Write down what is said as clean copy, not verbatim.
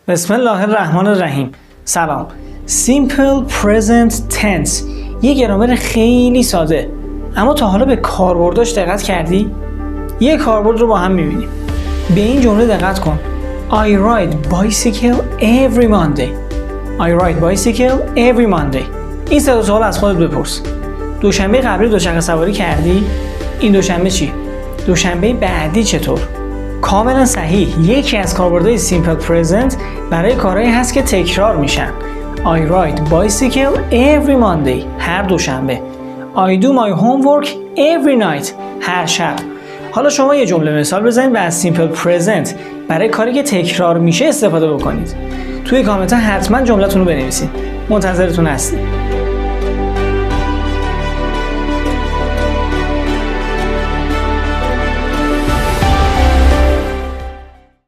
بسم الله الرحمن الرحیم. سلام. Simple Present Tense یه گرامر خیلی ساده، اما تا حالا به کاربرداش دقت کردی؟ یه کاربرد رو با هم می‌بینیم. به این جمله دقت کن. I ride bicycle every Monday. I ride bicycle every Monday. این سه سوال از خودت بپرس. دوشنبه قبلی دوچرخه سواری کردی؟ این دوشنبه چی؟ دوشنبه بعدی چطور؟ کاملا صحیح. یکی از کاربردهای Simple Present برای کارهایی هست که تکرار میشن. I ride bicycle every Monday. هر دوشنبه. I do my homework every night. هر شب. حالا شما یه جمله مثال بزنید و از Simple Present برای کاری که تکرار میشه استفاده بکنید. توی کامنت ها حتما جملتون رو بنویسید. منتظرتون هستیم.